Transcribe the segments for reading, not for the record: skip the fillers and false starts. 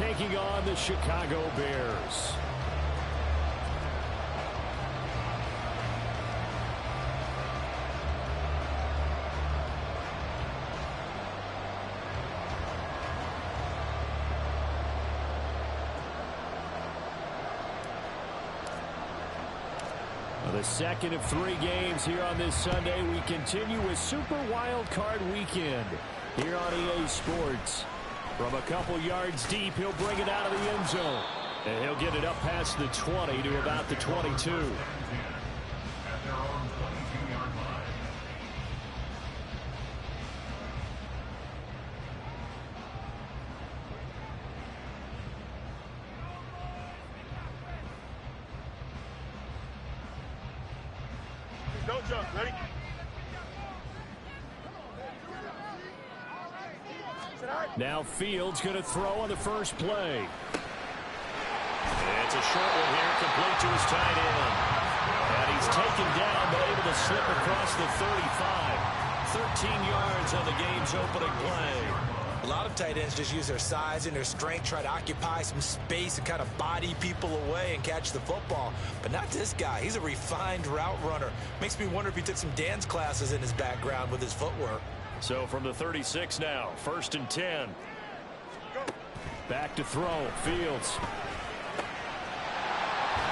taking on the Chicago Bears. The second of 3 games here on this Sunday. We continue with Super Wildcard Weekend here on EA Sports. From a couple yards deep, he'll bring it out of the end zone. And he'll get it up past the 20 to about the 22. Don't jump. Ready? Now Fields going to throw on the first play. It's a short one here, complete to his tight end. And he's taken down, but able to slip across the 35. 13 yards on the game's opening play. A lot of tight ends just use their size and their strength, try to occupy some space and kind of body people away and catch the football. But not this guy. He's a refined route runner. Makes me wonder if he took some dance classes in his background with his footwork. So from the 36 now, 1st and 10. Back to throw, Fields.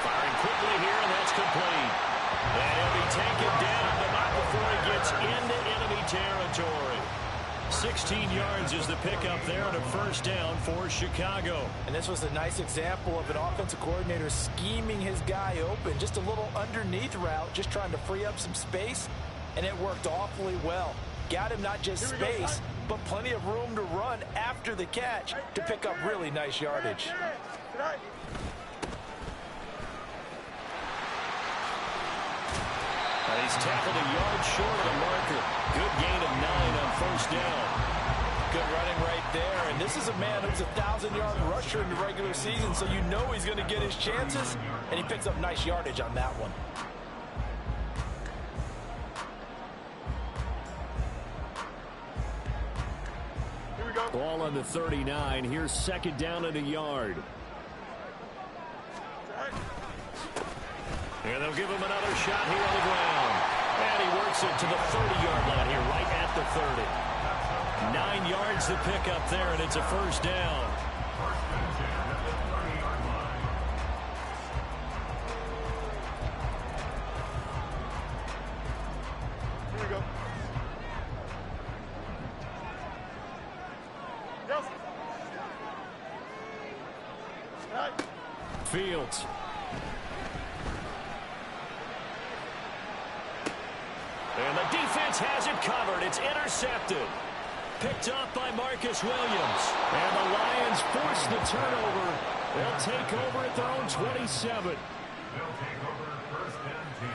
Firing quickly here, and that's complete. And he'll be taken down, but not before he gets into enemy territory. 16 yards is the pickup there on a first down for Chicago. And this was a nice example of an offensive coordinator scheming his guy open. Just a little underneath route, just trying to free up some space, and it worked awfully well. Got him not just space, but plenty of room to run after the catch to pick up really nice yardage. He's tackled a yard short of the marker. Good gain of 9 on first down. Good running right there. And this is a man who's a 1,000-yard rusher in the regular season, so you know he's going to get his chances, and he picks up nice yardage on that one. Here we go. Ball on the 39. Here's 2nd down and a yard. And they'll give him another shot here on the ground. And he works it to the 30-yard line here, right at the 30. 9 yards to pick up there, and it's a first down. Here we go. Yes. Right. Fields. And the defense has it covered. It's intercepted. Picked off by Marcus Williams. And the Lions force the turnover. They'll take over at their own 27. They'll take over 1st and 10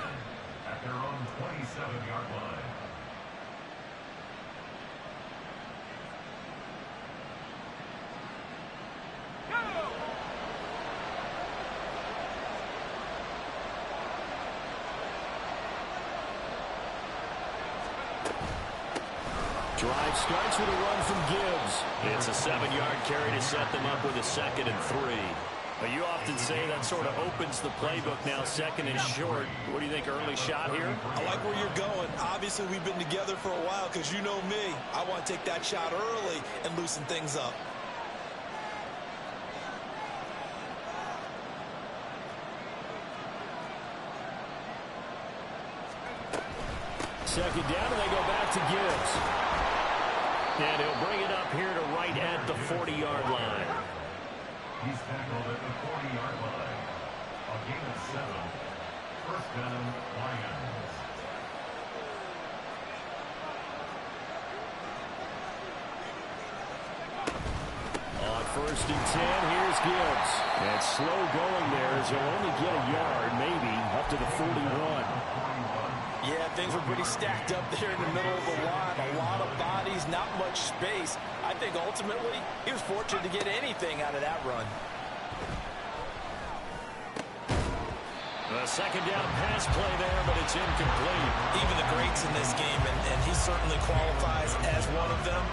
at their own 27-yard line. Drive starts with a run from Gibbs. It's a 7-yard carry to set them up with a 2nd and 3. But you often say that sort of opens the playbook now, 2nd and short. What do you think, early shot here? I like where you're going. Obviously, we've been together for a while because you know me. I want to take that shot early and loosen things up. Second down, and they go back to Gibbs. And he'll bring it up here to right at the 40-yard line. He's tackled at the 40-yard line. A gain of 7. 1st down, Lions. On 1st and 10, here's Gibbs. And slow going there as he'll only get a yard, maybe, up to the 41. Yeah, things were pretty stacked up there in the middle of the line. A lot of bodies, not much space. I think ultimately he was fortunate to get anything out of that run. A 2nd down pass play there, but it's incomplete. Even the greats in this game, and he certainly qualifies as one of them,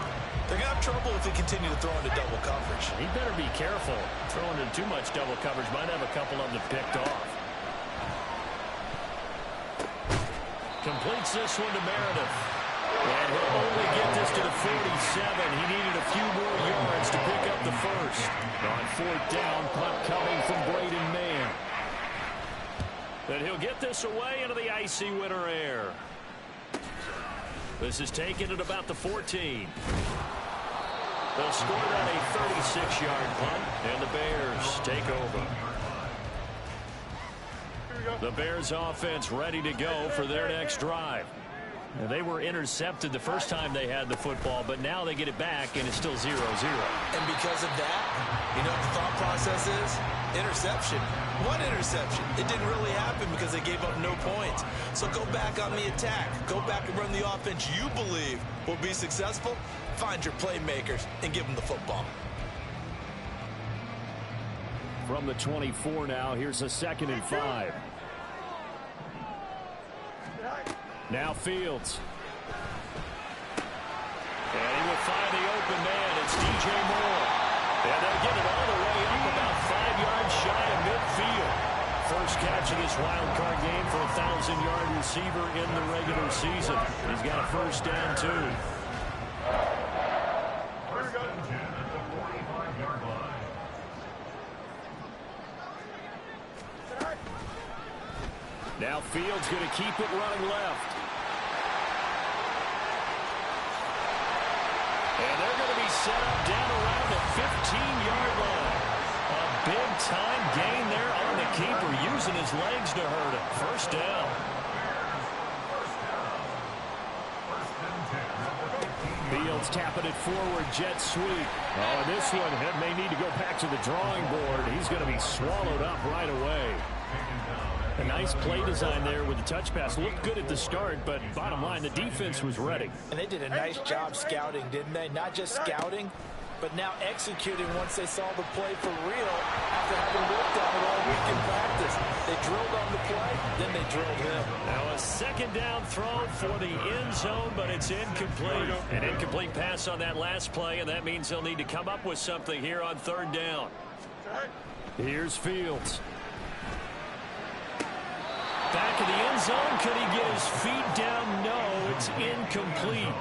They're going to have trouble if they continue to throw into double coverage. He better be careful. Throwing into too much double coverage might have a couple of them picked off. Completes this one to Meredith. And he'll only get this to the 47. He needed a few more yards to pick up the first. On fourth down, punt coming from Braden Mann. And he'll get this away into the icy winter air. This is taken at about the 14. They'll score on a 36-yard punt, and the Bears take over. The Bears offense ready to go for their next drive. And they were intercepted the first time they had the football, but now they get it back, and it's still 0-0. And because of that, you know what the thought process is? Interception. What interception? It didn't really happen because they gave up no points. So go back on the attack. Go back and run the offense you believe will be successful. Find your playmakers and give them the football. From the 24 now, here's a 2nd and 5. Now Fields. And he will find the open man. It's DJ Moore. And they'll get it all the way up about 5 yards shy of midfield. First catch of this wild card game for a 1,000-yard receiver in the regular season. He's got a first down, too. First and 10 at the 45-yard line. Now Fields going to keep it running left. And they're going to be set up down around the 15-yard line. A big-time gain there on the keeper, using his legs to hurt him. First down. Fields tapping it forward, jet sweep. Oh, and this one may need to go back to the drawing board. He's going to be swallowed up right away. A nice play design there with the touch pass. Looked good at the start, but bottom line, the defense was ready. And they did a nice job scouting, didn't they? Not just scouting, but now executing once they saw the play for real after having worked on it all week in practice. They drilled on the play, then they drilled him. Now a second down throw for the end zone, but it's incomplete. An incomplete pass on that last play, and that means they'll need to come up with something here on third down. Here's Fields. Back in the end zone. Could he get his feet down? No, it's incomplete.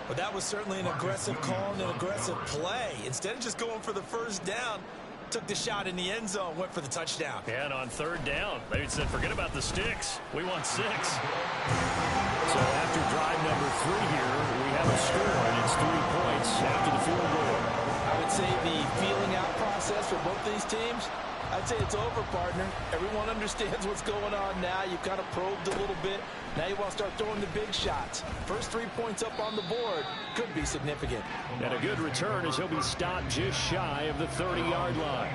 But that was certainly an aggressive call and an aggressive play. Instead of just going for the first down, took the shot in the end zone, went for the touchdown. And on third down, they said, forget about the sticks. We want 6. So after drive number 3 here, we have a score, and it's 3 points after the field goal. I would say the feeling out process for both these teams, I'd say it's over, partner. Everyone understands what's going on now. You've kind of probed a little bit. Now you want to start throwing the big shots. First 3 points up on the board could be significant. And a good return as he'll be stopped just shy of the 30-yard line.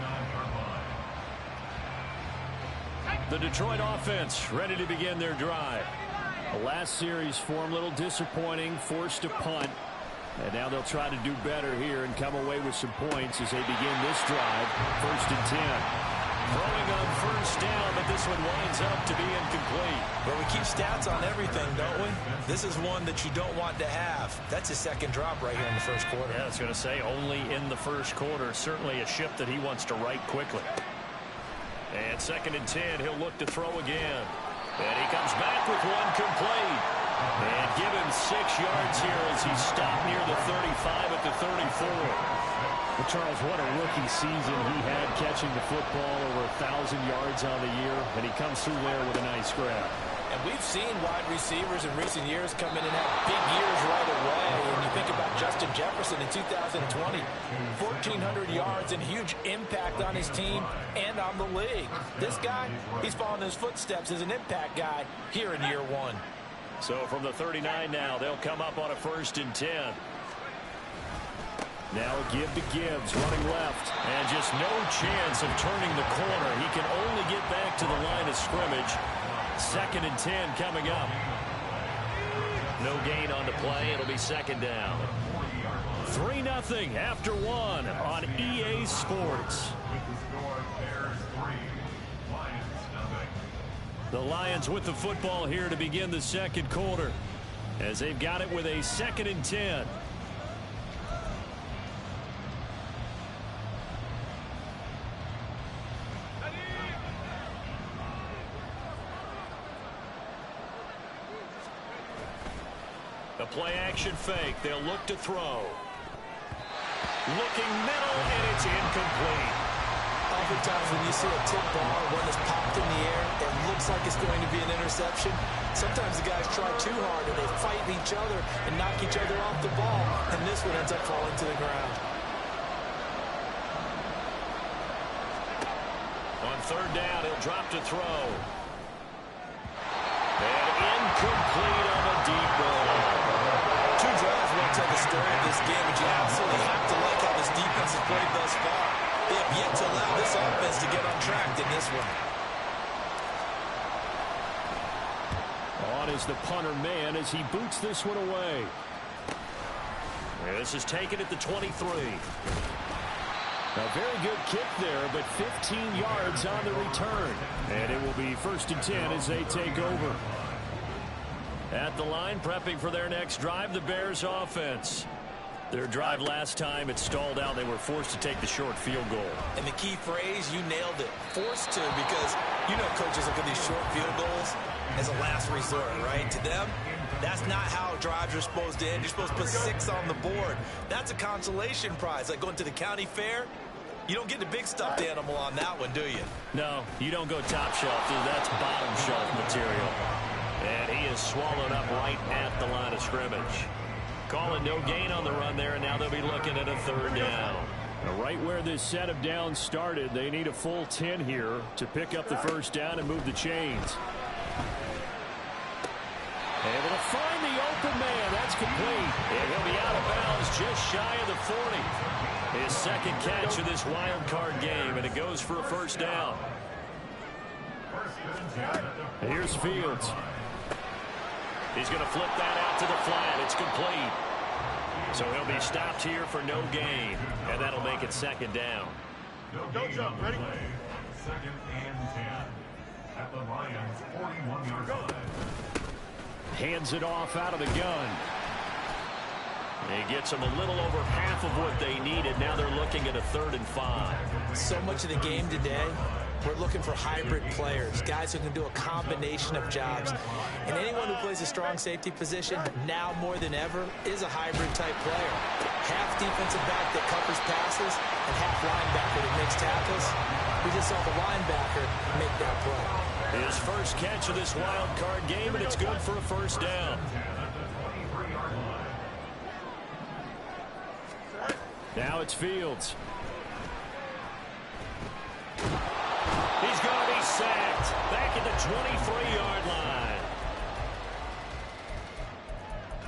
The Detroit offense ready to begin their drive. The last series for them, a little disappointing, forced to punt. And now they'll try to do better here and come away with some points as they begin this drive. 1st and 10. Throwing on first down, but this one winds up to be incomplete. Well, we keep stats on everything, don't we? This is one that you don't want to have. That's his second drop right here in the first quarter. Yeah, I was going to say only in the first quarter. Certainly a ship that he wants to right quickly. And 2nd and 10, he'll look to throw again. And he comes back with one complete. And give him 6 yards here as he's stopped near the 35 at the 34. Well, Charles, what a rookie season he had catching the football, over 1,000 yards on the year, and he comes through there with a nice grab. And we've seen wide receivers in recent years come in and have big years right away. And you think about Justin Jefferson in 2020, 1,400 yards and huge impact on his team and on the league. This guy, he's following his footsteps as an impact guy here in year 1. So from the 39 now, they'll come up on a 1st and 10. Now a give to Gibbs, running left, and just no chance of turning the corner. He can only get back to the line of scrimmage. 2nd and 10 coming up. No gain on the play. It'll be 2nd down. 3-0 after 1 on EA Sports. The Lions with the football here to begin the second quarter, as they've got it with a 2nd and 10. A play-action fake. They'll look to throw. Looking middle, and it's incomplete. Oftentimes when you see a tip ball, one that's popped in the air, it looks like it's going to be an interception. Sometimes the guys try too hard, and they fight each other and knock each other off the ball, and this one ends up falling to the ground. On third down, he'll drop to throw. And incomplete on a deep ball. Two drives won't tell the story of this game, but you absolutely have to like how this defense has played thus far. They have yet to allow this offense to get on track in this one. On is the punter man as he boots this one away. This is taken at the 23. A very good kick there, but 15 yards on the return. And it will be 1st and 10 as they take over. At the line, prepping for their next drive, the Bears offense. Their drive last time, it stalled out. They were forced to take the short field goal. And the key phrase, you nailed it. Forced to, because you know coaches look at these short field goals as a last resort, right? To them, that's not how drives are supposed to end. You're supposed to put 6 on the board. That's a consolation prize. Like going to the county fair, you don't get the big stuffed animal on that one, do you? No, you don't go top shelf, dude. That's bottom shelf material. And he is swallowed up right at the line of scrimmage. Calling no gain on the run there, and now they'll be looking at a 3rd down. Now, right where this set of downs started, they need a full 10 here to pick up the 1st down and move the chains. Able to find the open man. That's complete. And he'll be out of bounds just shy of the 40. His 2nd catch of this wild card game, and it goes for a 1st down. Here's Fields. He's going to flip that out to the flat. It's complete. So he'll be stopped here for no gain, and that'll make it 2nd down. Don't jump. Ready? 2nd and 10. At the Lions' 41-yard line. Hands it off out of the gun. He gets them a little over half of what they needed. Now they're looking at a 3rd and 5. So much of the game today, we're looking for hybrid players, guys who can do a combination of jobs. And anyone who plays a strong safety position, now more than ever, is a hybrid type player. Half defensive back that covers passes and half linebacker that makes tackles. We just saw the linebacker make that play. His 1st catch of this wild card game, and it's good for a 1st down. Now it's Fields. He's going to be sacked back at the 23-yard line.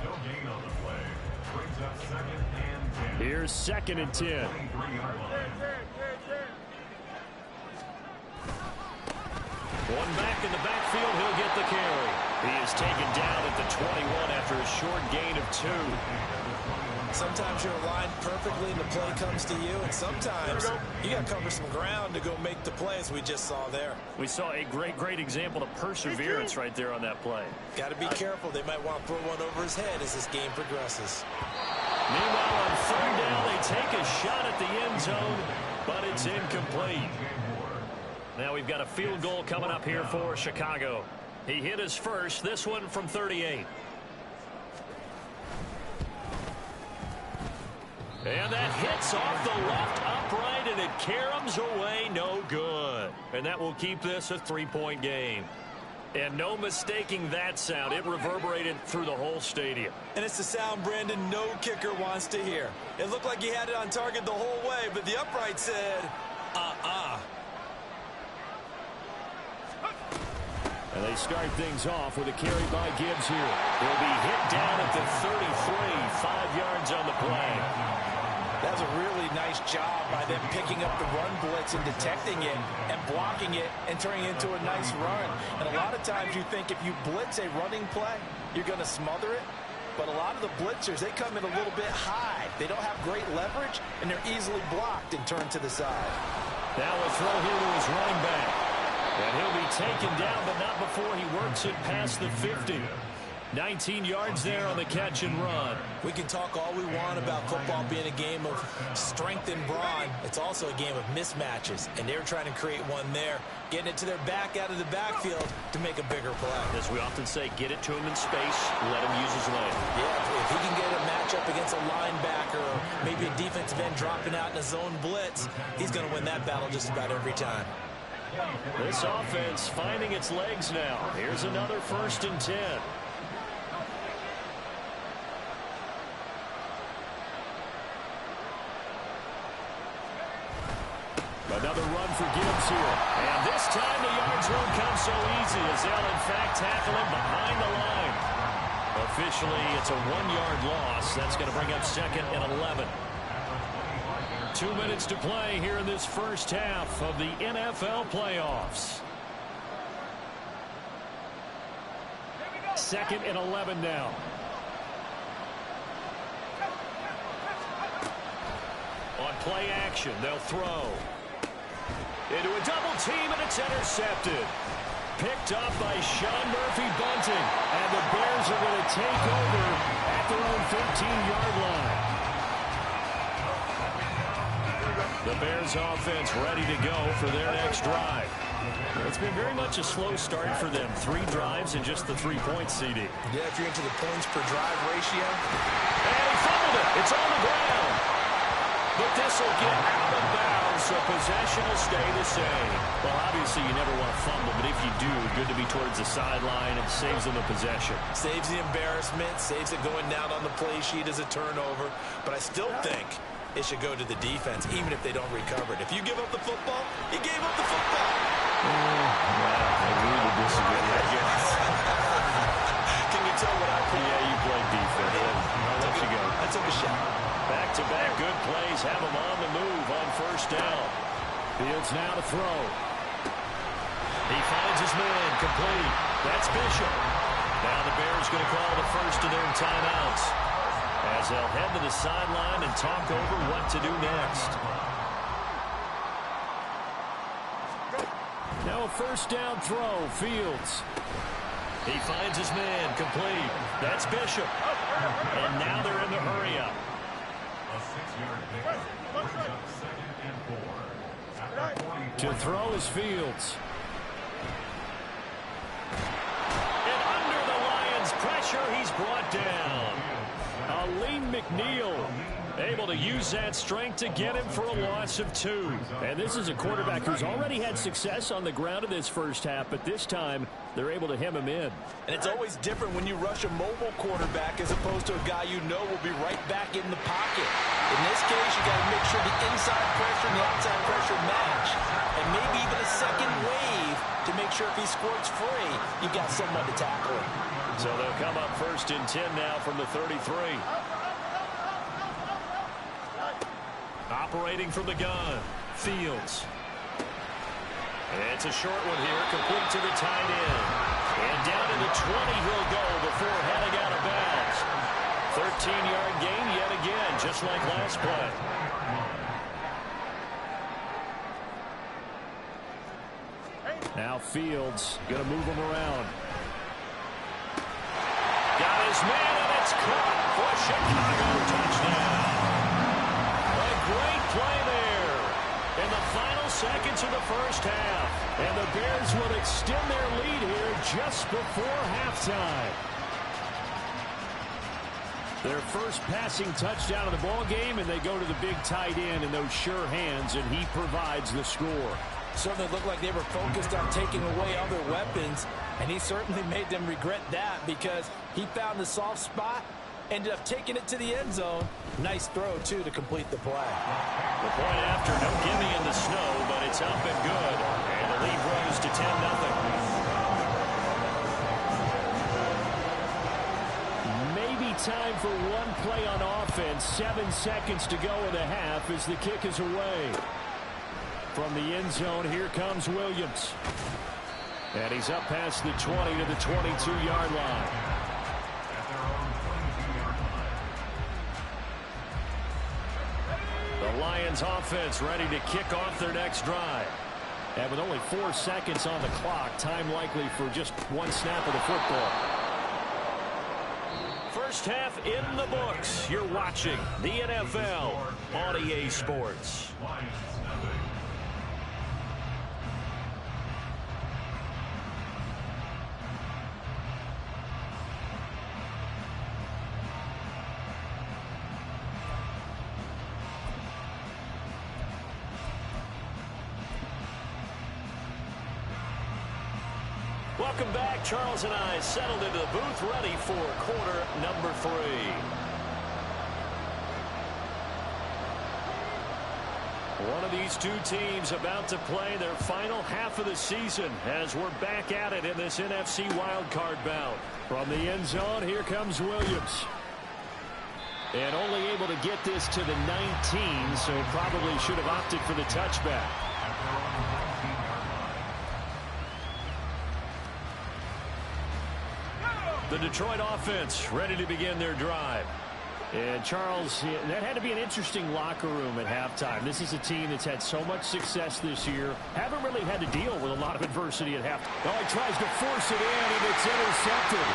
No gain on the play. Brings up 2nd and 10. Here's 2nd and 10. 23-yard line. One back in the backfield, he'll get the carry. He is taken down at the 21 after a short gain of 2. Sometimes you're aligned perfectly and the play comes to you, and sometimes you got to cover some ground to go make the play, as we just saw there. We saw a great example of perseverance right there on that play. Got to be careful. They might want to throw one over his head as this game progresses. Meanwhile, on 3rd down, they take a shot at the end zone, but it's incomplete. Now we've got a field goal coming up here for Chicago. He hit his first, this one from 38. And that hits off the left upright, and it caroms away, no good. And that will keep this a 3-point game. And no mistaking that sound. It reverberated through the whole stadium. And it's the sound, Brandon, no kicker wants to hear. It looked like he had it on target the whole way, but the upright said, And they start things off with a carry by Gibbs here. He'll be hit down at the 33, 5 yards on the play. That was a really nice job by them picking up the run blitz and detecting it and blocking it and turning it into a nice run. And a lot of times you think if you blitz a running play, you're going to smother it. But a lot of the blitzers, they come in a little bit high. They don't have great leverage, and they're easily blocked and turned to the side. Now a throw here to his running back. And he'll be taken down, but not before he works it past the 50. 19 yards there on the catch and run. We can talk all we want about football being a game of strength and brawn. It's also a game of mismatches, and they're trying to create one there, getting it to their back out of the backfield to make a bigger play. As we often say, get it to him in space, let him use his leg. Yeah, if he can get a matchup against a linebacker or maybe a defensive end dropping out in a zone blitz, he's going to win that battle just about every time. This offense finding its legs now. Here's another 1st and 10. Another run for Gibbs here. And this time the yards won't come so easy as they'll in fact tackle him behind the line. Officially, it's a 1-yard loss. That's going to bring up 2nd and 11. 2 minutes to play here in this first half of the NFL playoffs. 2nd and 11 now. On play action, they'll throw. Into a double team, and it's intercepted. Picked up by Sean Murphy-Bunting. And the Bears are going to take over at their own 15-yard line. The Bears offense ready to go for their next drive. It's been very much a slow start for them. 3 drives and just the 3 points, CD. Yeah, if you're into the points per drive ratio. And he fumbled it. It's on the ground. But this will get out of bounds, so possession will stay the same. Well, obviously, you never want to fumble, but if you do, good to be towards the sideline and saves them the possession. Saves the embarrassment, saves it going down on the play sheet as a turnover. But I still think it should go to the defense, even if they don't recover it. If you give up the football, you gave up the football. I really disagree. I guess. Can you tell what I play? Yeah, you played defense. I'll let you go. I took a shot. Back-to-back good plays have him on the move on 1st down. Fields now to throw. He finds his man complete. That's Bishop. Now the Bears going to call the first of their timeouts as they'll head to the sideline and talk over what to do next. Now a 1st down throw. Fields. He finds his man complete. That's Bishop. And now they're in the hurry-up. A 6-yard pickup. Brings up 2nd and 4. To throw is Fields. And under the Lions' pressure, he's brought down. Aleem McNeil able to use that strength to get him for a loss of 2. And this is a quarterback who's already had success on the ground in this first half, but this time they're able to hem him in. And it's always different when you rush a mobile quarterback as opposed to a guy you know will be right back in the pocket. In this case, you got to make sure the inside pressure and the outside pressure match. And maybe even a second wave to make sure if he squirts free, you've got someone to tackle him. So they'll come up 1st and 10 now from the 33. Operating from the gun, Fields. It's a short one here, complete to the tight end. And down to the 20 he'll go before heading out of bounds. 13-yard gain yet again, just like last play. Now Fields going to move him around. Got his man, and it's caught for Chicago touchdown. A great play there in the final seconds of the first half. And the Bears will extend their lead here just before halftime. Their first passing touchdown of the ball game, and they go to the big tight end in those sure hands, and he provides the score. Certainly looked like they were focused on taking away other weapons, and he certainly made them regret that because he found the soft spot, ended up taking it to the end zone. Nice throw, too, to complete the play. The point after, no gimme in the snow, but it's up and good, and the lead grows to 10-0. Maybe time for one play on offense. 7 seconds to go in the half as the kick is away. From the end zone, here comes Williams. And he's up past the 20 to the 22-yard line. The Lions offense ready to kick off their next drive. And with only 4 seconds on the clock, time likely for just one snap of the football. First half in the books. You're watching the NFL on EA Sports. Welcome back. Charles and I settled into the booth, ready for quarter number 3. One of these two teams about to play their final half of the season as we're back at it in this NFC wildcard bout. From the end zone, here comes Williams. And only able to get this to the 19, so probably should have opted for the touchback. The Detroit offense ready to begin their drive. And Charles, that had to be an interesting locker room at halftime. This is a team that's had so much success this year. Haven't really had to deal with a lot of adversity at halftime. Oh, he tries to force it in, and it's intercepted.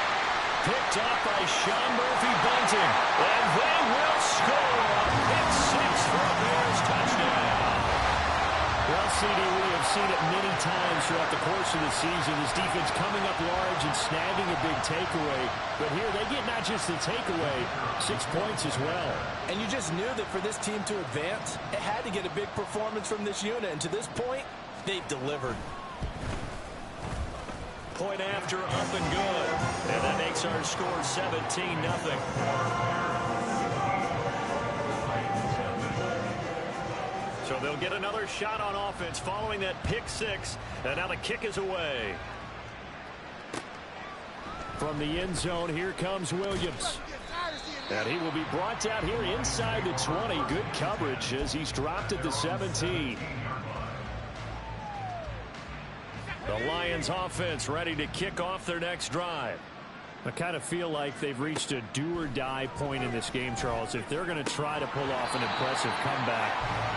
Picked off by Sean Murphy-Bunting. And they will score a pick 6 for a Bears touchdown. Well, CD, we have seen it many times throughout the course of the season. This defense coming up large and snagging a big takeaway. But here they get not just the takeaway, 6 points as well. And you just knew that for this team to advance, it had to get a big performance from this unit. And to this point, they've delivered. Point after, up and good. And that makes our score 17-0. So they'll get another shot on offense following that pick 6. And now the kick is away. From the end zone, here comes Williams. And he will be brought down here inside the 20. Good coverage as he's dropped at the 17. The Lions offense ready to kick off their next drive. I kind of feel like they've reached a do-or-die point in this game, Charles. If they're going to try to pull off an impressive comeback,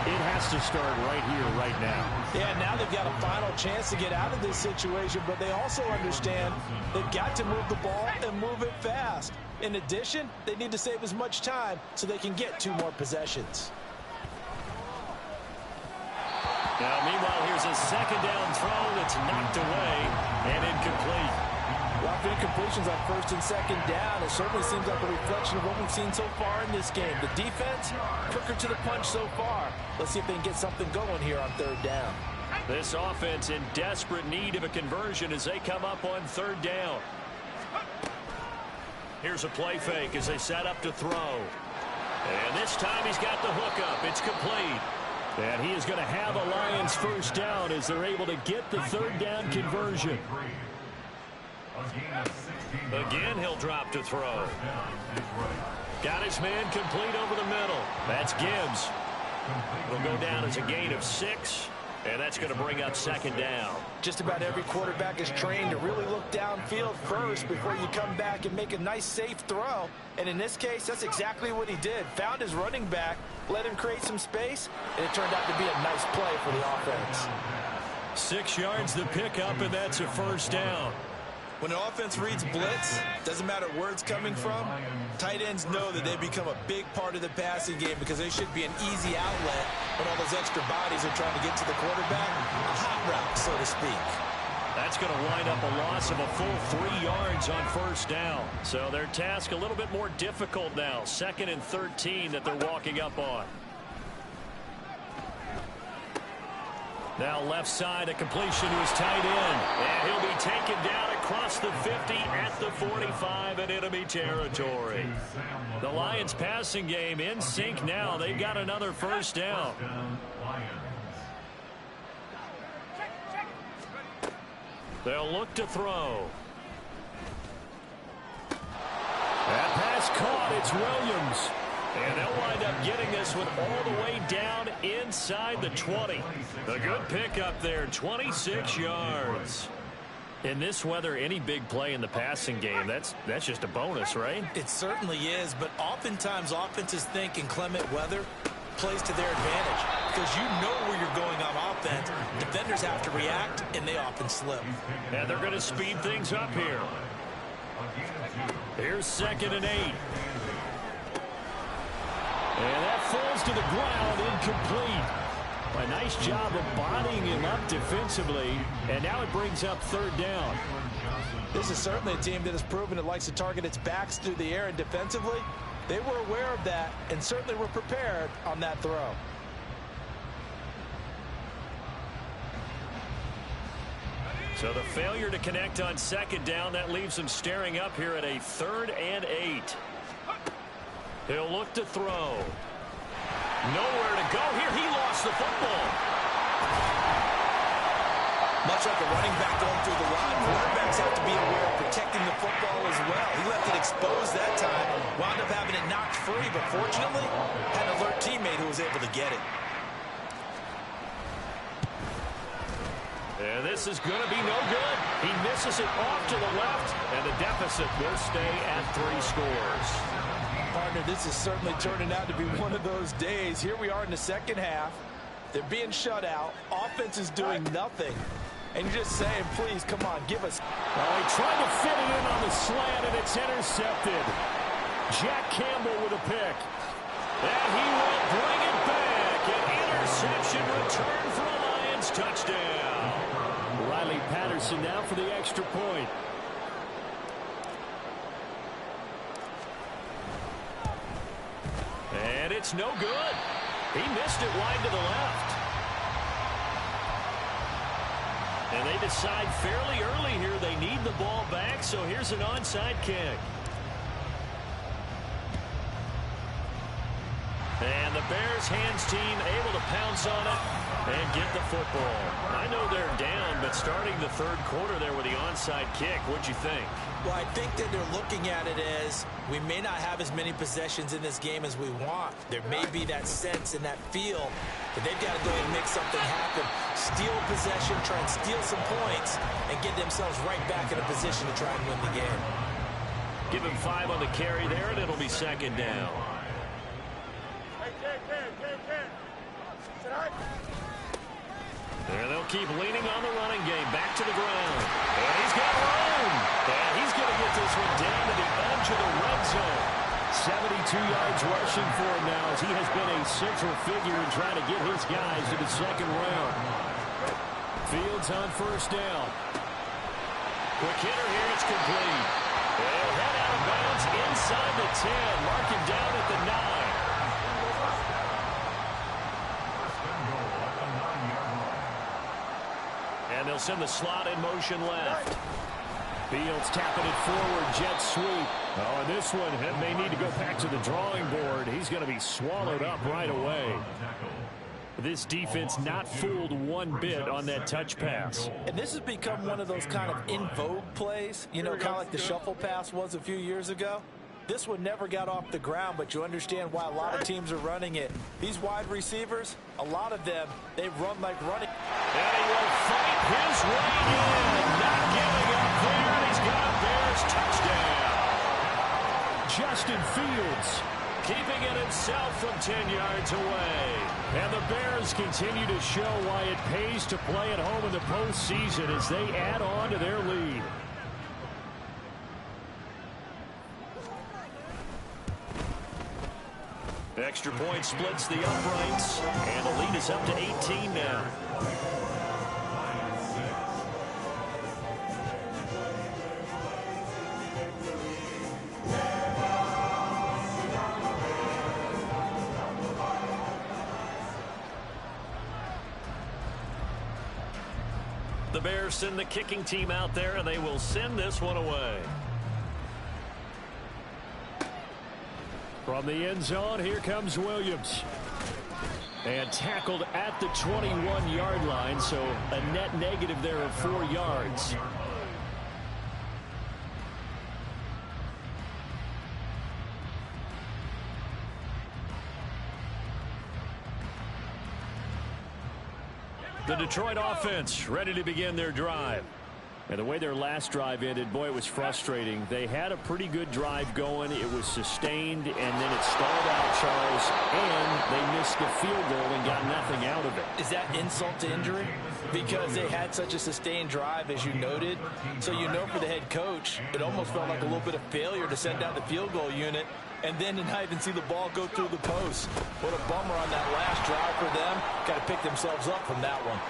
it has to start right here, right now. Yeah, now they've got a final chance to get out of this situation, but they also understand they've got to move the ball and move it fast. In addition, they need to save as much time so they can get 2 more possessions. Now, meanwhile, here's a second down throw that's knocked away and incomplete. A lot of incompletions on first and second down. It certainly seems like a reflection of what we've seen so far in this game. The defense, quicker to the punch so far. Let's see if they can get something going here on third down. This offense in desperate need of a conversion as they come up on third down. Here's a play fake as they set up to throw. And this time he's got the hook up. It's complete. And he is going to have a Lions first down as they're able to get the third down conversion. Again, he'll drop to throw. Got his man complete over the middle. That's Gibbs. It'll go down as a gain of 6, and that's going to bring up second down. Just about every quarterback is trained to really look downfield first before you come back and make a nice, safe throw. And in this case, that's exactly what he did. Found his running back, let him create some space, and it turned out to be a nice play for the offense. 6 yards the pickup, and that's a first down. When an offense reads blitz, doesn't matter where it's coming from, tight ends know that they become a big part of the passing game because they should be an easy outlet when all those extra bodies are trying to get to the quarterback. A hot route, so to speak. That's going to wind up a loss of a full 3 yards on first down. So their task a little bit more difficult now. 2nd and 13 that they're walking up on. Now left side, a completion to his tight end. And he'll be taken down across the 50 at the 45 in enemy territory. The Lions passing game in sync now. They've got another first down. They'll look to throw. That pass caught. It's Williams. And they'll wind up getting this one all the way down inside the 20. A good pickup there, 26 yards. In this weather, any big play in the passing game, that's just a bonus, right? It certainly is, but oftentimes offenses think in clement weather plays to their advantage because you know where you're going on offense. Defenders have to react, and they often slip. And they're going to speed things up here. Here's 2nd and 8. And that falls to the ground, incomplete. A nice job of bodying him up defensively, and now it brings up 3rd down. This is certainly a team that has proven it likes to target its backs through the air, and defensively, they were aware of that and certainly were prepared on that throw. So the failure to connect on 2nd down, that leaves him staring up here at a 3rd and 8. He'll look to throw. Nowhere to go here. He lost the football. Much like a running back going through the line, quarterbacks have to be aware of protecting the football as well. He left it exposed that time, wound up having it knocked free, but fortunately, had an alert teammate who was able to get it. And this is going to be no good. He misses it off to the left, and the deficit will stay at 3 scores. Partner, this is certainly turning out to be one of those days. Here we are in the 2nd half. They're being shut out. Offense is doing nothing. And you're just saying, please, come on, give us. Well, he tried to fit it in on the slant, and it's intercepted. Jack Campbell with a pick. And he will bring it back. An interception return for a Lions touchdown. Riley Patterson now for the extra point. And it's no good. He missed it wide to the left. And they decide fairly early here they need the ball back, so here's an onside kick. And the Bears hands team able to pounce on it and get the football. I know they're down, but starting the 3rd quarter there with the onside kick, what'd you think? Well, I think that they're looking at it as we may not have as many possessions in this game as we want. There may be that sense and that feel that they've got to go ahead and make something happen. Steal possession, try and steal some points, and get themselves right back in a position to try and win the game. Give him 5 on the carry there, and it'll be 2nd down. And they'll keep leaning on the running game. Back to the ground. And he's got room. And he's going to get this one down to the edge of the red zone. 72 yards rushing for him now, as he has been a central figure in trying to get his guys to the 2nd round. Fields on 1st down. Quick hitter here. It's complete. They'll head out of bounds inside the 10. Mark him down at the 9. And they'll send the slot in motion left. Fields tapping it forward, jet sweep. Oh, and this one may need to go back to the drawing board. He's going to be swallowed up right away. This defense not fooled one bit on that touch pass. And this has become one of those kind of in vogue plays, you know, kind of like the shuffle pass was a few years ago. This one never got off the ground, but you understand why a lot of teams are running it. These wide receivers, a lot of them, they run like running. And he will fight his way in. Not giving up there, and he's got a Bears touchdown. Justin Fields keeping it himself from 10 yards away. And the Bears continue to show why it pays to play at home in the postseason as they add on to their lead. Extra point splits the uprights, and the lead is up to 18 now. The Bears send the kicking team out there, and they will send this one away. From the end zone, here comes Williams. And tackled at the 21-yard line, so a net negative there of 4 yards. The Detroit offense ready to begin their drive. And the way their last drive ended, boy, it was frustrating. They had a pretty good drive going. It was sustained, and then it stalled out, Charles, and they missed the field goal and got nothing out of it. Is that insult to injury? Because they had such a sustained drive, as you noted. So you know for the head coach, it almost felt like a little bit of failure to send out the field goal unit and then to not even see the ball go through the post. What a bummer on that last drive for them. Got to pick themselves up from that one.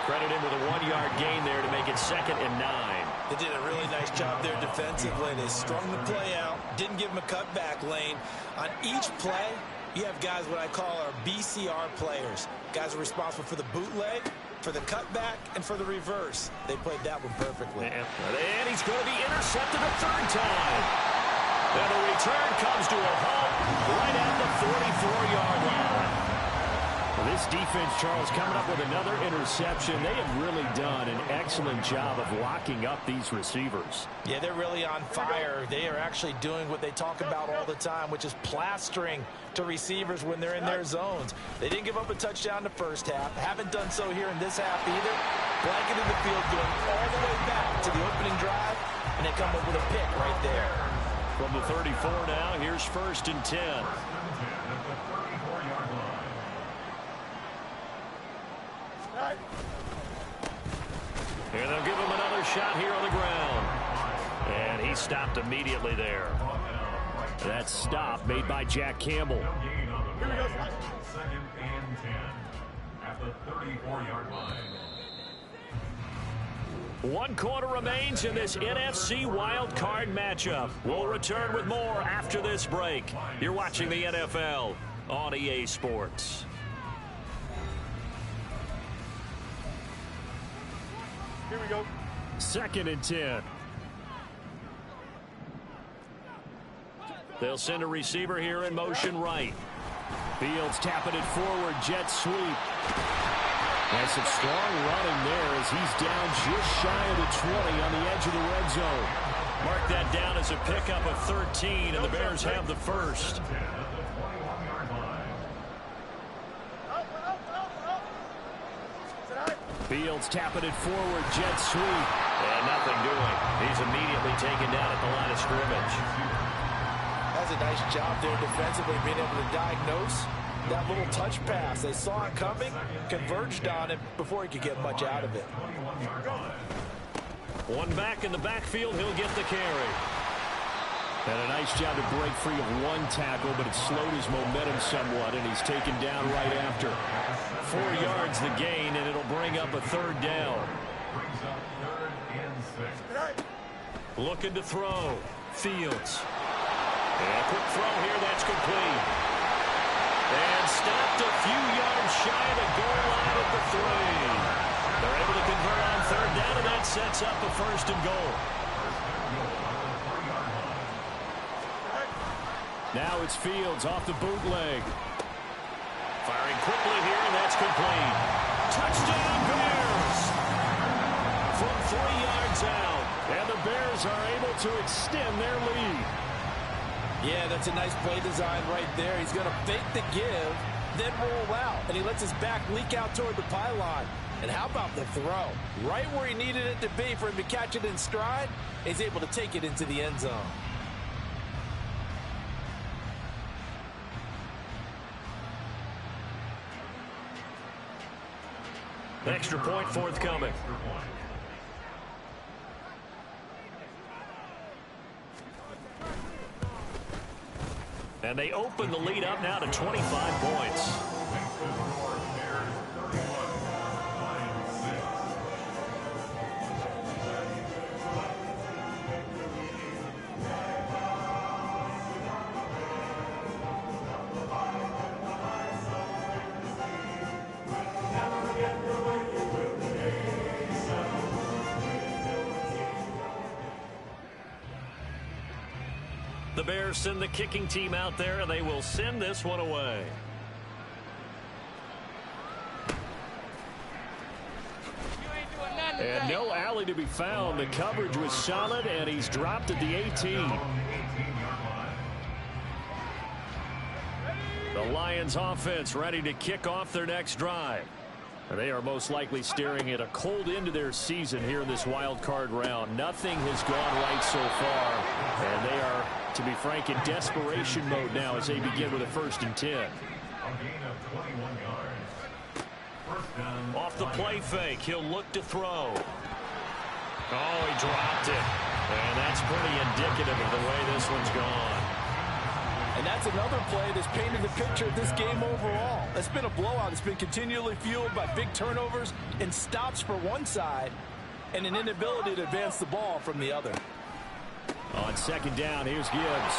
Credit him with a 1-yard gain there to make it 2nd and 9. They did a really nice job there defensively. They strung the play out, didn't give him a cutback lane. On each play, you have guys what I call our BCR players. Guys are responsible for the bootleg, for the cutback, and for the reverse. They played that one perfectly. And he's going to be intercepted a 3rd time. And the return comes to a halt right at the 44-yard line. This defense, Charles, coming up with another interception. They have really done an excellent job of locking up these receivers. Yeah, they're really on fire. They are actually doing what they talk about all the time, which is plastering to receivers when they're in their zones. They didn't give up a touchdown the first half. Haven't done so here in this half either. Blanketed the field, going all the way back to the opening drive, and they come up with a pick right there. From the 34 now, here's 1st and 10. And they'll give him another shot here on the ground. And he stopped immediately there. That stop made by Jack Campbell. Gain on the play. 2nd and 10 at the 34-yard line. 1 quarter remains in this NFC wildcard matchup. We'll return with more after this break. You're watching the NFL on EA Sports. Here we go. 2nd and 10. They'll send a receiver here in motion right. Fields tapping it forward, jet sweep. And some strong running there as he's down just shy of the 20 on the edge of the red zone. Mark that down as a pickup of 13, and the Bears have the first. Fields tapping it forward, jet sweep. And nothing doing. He's immediately taken down at the line of scrimmage. That's a nice job there defensively, being able to diagnose that little touch pass. They saw it coming, converged on it before he could get much out of it. One back in the backfield, he'll get the carry. And a nice job to break free of 1 tackle, but it slowed his momentum somewhat, and he's taken down right after. 4 yards the gain, and it'll bring up a 3rd down. Looking to throw. Fields. And a quick throw here, that's complete. And stopped a few yards shy of the goal line at the 3. They're able to convert on 3rd down, and that sets up a 1st and goal. Now it's Fields off the bootleg. Firing quickly here, and that's complete. Touchdown, Bears! From 3 yards out, and the Bears are able to extend their lead. Yeah, that's a nice play design right there. He's going to fake the give, then roll out, and he lets his back leak out toward the pylon. And how about the throw? Right where he needed it to be for him to catch it in stride, he's able to take it into the end zone. Extra point forthcoming. And they open the lead up now to 25 points. The Bears send the kicking team out there, and they will send this one away. And no alley to be found. The coverage was solid, and he's dropped at the 18. The Lions offense ready to kick off their next drive. They are most likely staring at a cold end to their season here in this wild card round. Nothing has gone right so far, and they are, to be frank, in desperation mode now as they begin with a 1st and 10. A gain of 21 yards. First down. Off the play fake, he'll look to throw. Oh, he dropped it. And that's pretty indicative of the way this one's gone. And that's another play that's painted the picture of this game overall. It's been a blowout. It's been continually fueled by big turnovers and stops for one side and an inability to advance the ball from the other. On 2nd down, here's Gibbs.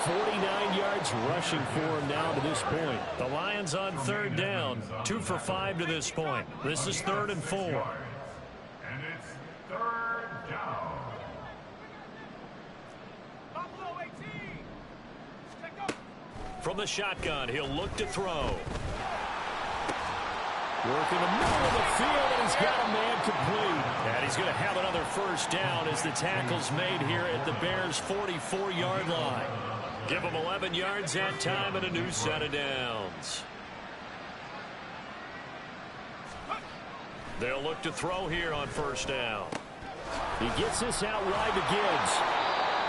49 yards rushing for him now to this point. The Lions on 3rd down, 2 for 5 to this point. This is 3rd and 4. And it's 3rd down. From the shotgun, he'll look to throw. Work in the middle of the field, and he's got a man complete. And he's going to have another 1st down as the tackle's made here at the Bears' 44-yard line. Give them 11 yards that time and a new set of downs. They'll look to throw here on 1st down. He gets this out wide to Gibbs.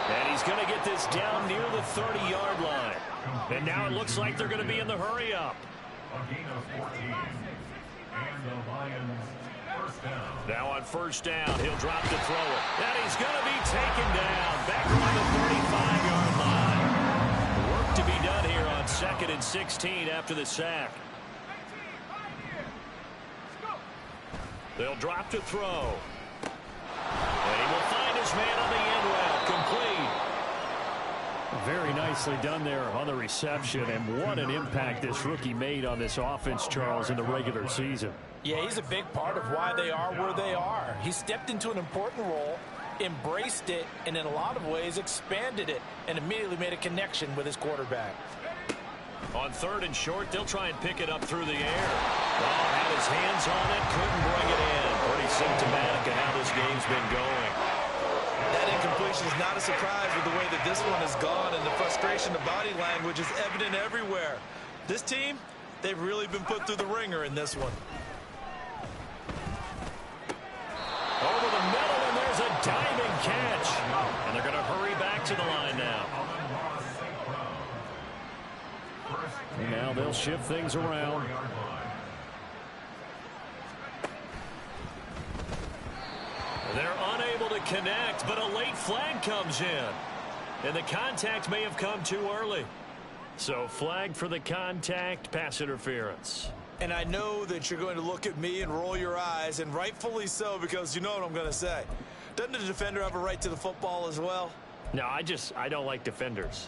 And he's going to get this down near the 30-yard line. And now it looks like they're going to be in the hurry-up. A gain of 14. And the Lions 1st down. Now on 1st down, he'll drop to throw it. And he's going to be taken down back on the 35-yard line. Work to be done here on 2nd and 16 after the sack. They'll drop to throw. And he will find his man on the end route. Complete. Very nicely done there on the reception, and what an impact this rookie made on this offense, Charles, in the regular season. Yeah, he's a big part of why they are where they are. He stepped into an important role, embraced it, and in a lot of ways expanded it, and immediately made a connection with his quarterback. On 3rd and short, they'll try and pick it up through the air. Oh, had his hands on it, couldn't bring it in. Pretty symptomatic of how this game's been going. That incompletion is not a surprise with the way that this one has gone, and the frustration of body language is evident everywhere. This team, they've really been put through the ringer in this one. Over the middle, and there's a diving catch. And they're going to hurry back to the line now. And now they'll shift things around. They're unable to connect, but a late flag comes in. And the contact may have come too early. So flag for the contact, pass interference. And I know that you're going to look at me and roll your eyes, and rightfully so, because you know what I'm going to say. Doesn't the defender have a right to the football as well? No, I don't like defenders.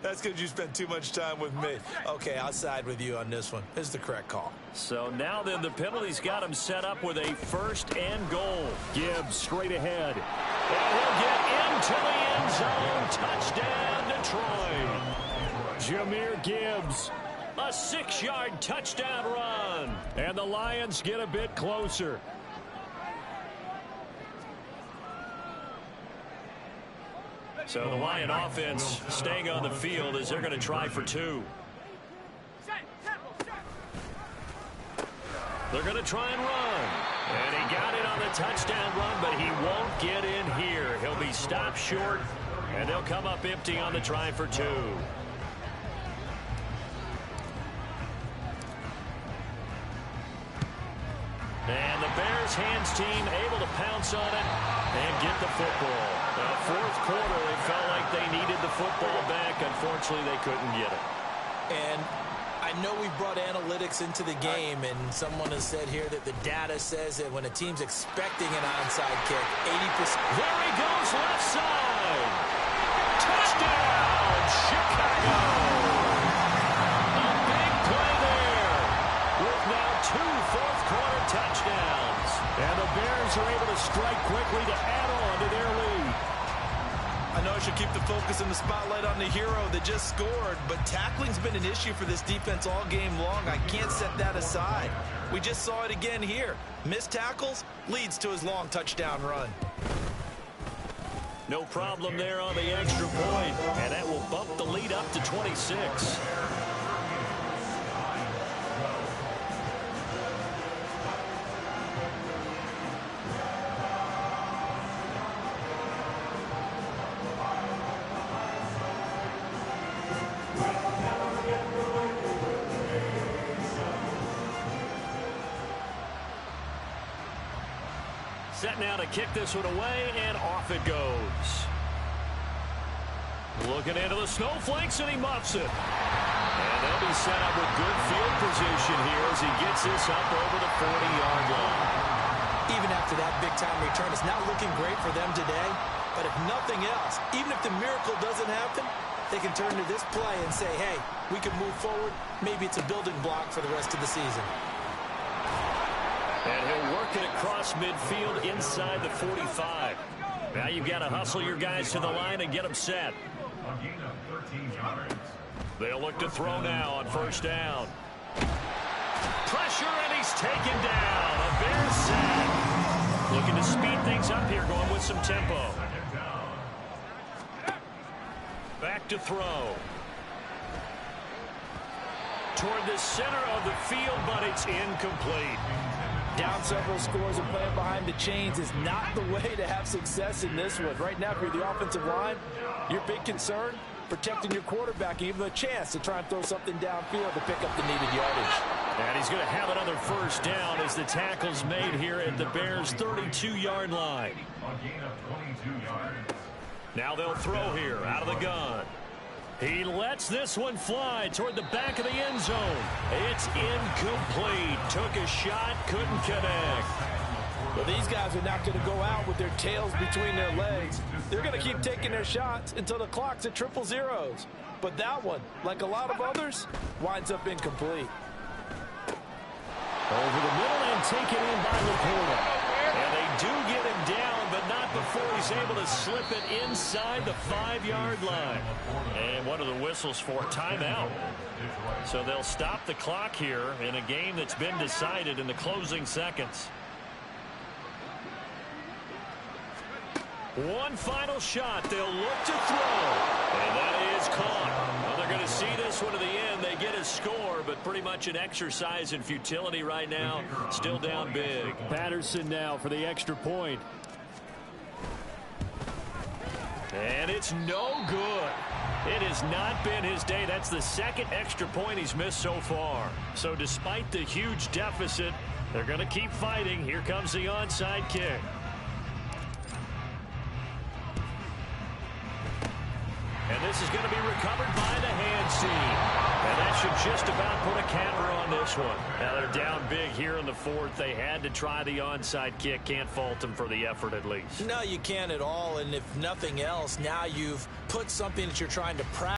That's because you spent too much time with me. Okay, I'll side with you on this one. This is the correct call. So now then, the penalty's got him set up with a 1st and goal. Gibbs straight ahead. And he'll get into the end zone. Touchdown, Detroit. Jahmyr Gibbs. A 6-yard touchdown run. And the Lions get a bit closer. So the Lion offense staying on the field as they're going to try for 2. They're going to try and run. And he got it on the touchdown run, but he won't get in here. He'll be stopped short, and they'll come up empty on the try for 2. And the Bears hands team able to pounce on it and get the football. Now, 4th quarter, it felt like they needed the football back. Unfortunately, they couldn't get it. And I know we brought analytics into the game, and someone has said here that the data says that when a team's expecting an onside kick, 80%. There he goes, left side. Touchdown, Chicago. A big play there with now 2 fourth-quarter touchdowns. And the Bears are able to strike quickly to add on to their lead. I know I should keep the focus and the spotlight on the hero that just scored, but tackling's been an issue for this defense all game long. I can't set that aside. We just saw it again here. Missed tackles leads to his long touchdown run. No problem there on the extra point, and that will bump the lead up to 26. Set now to kick this one away, and off it goes. Looking into the snowflakes, and he muffs it. And they'll be set up with good field position here as he gets this up over the 40-yard line. Even after that big-time return, it's not looking great for them today. But if nothing else, even if the miracle doesn't happen, they can turn to this play and say, hey, we can move forward. Maybe it's a building block for the rest of the season. And he'll work it across midfield inside the 45. Now you've got to hustle your guys to the line and get them set. A gain of 13 yards. They'll look to throw now on first down. Pressure, and he's taken down. A Bears sack. Looking to speed things up here, going with some tempo. Back to throw. Toward the center of the field, but it's incomplete. Down several scores and playing behind the chains is not the way to have success in this one. Right now, if you're the offensive line, your big concern, protecting your quarterback, and even a chance to try and throw something downfield to pick up the needed yardage. And he's going to have another first down as the tackle's made here at the Bears' 32-yard line. A gain of 22 yards. Now they'll throw here out of the gun. He lets this one fly toward the back of the end zone. It's incomplete. Took a shot, couldn't connect. Well, these guys are not going to go out with their tails between their legs. They're going to keep taking their shots until the clock's at 000. But that one, like a lot of others, winds up incomplete. Over the middle and taken in by Laporta. And they do get him down, but not before he's able to slip it inside the 5-yard line. And what are the whistles for? Timeout. So they'll stop the clock here in a game that's been decided in the closing seconds. One final shot. They'll look to throw. And that is caught. Well, they're going to see this one to the end. They get a score, but pretty much an exercise in futility right now. Still down big. Patterson now for the extra point. And it's no good. It has not been his day. That's the second extra point he's missed so far. So despite the huge deficit, they're going to keep fighting. Here comes the onside kick. And this is going to be recovered by the hands team. And that should just about put a capper on this one. Now they're down big here in the fourth. They had to try the onside kick. Can't fault them for the effort at least. No, you can't at all. And if nothing else, now you've put something that you're trying to practice.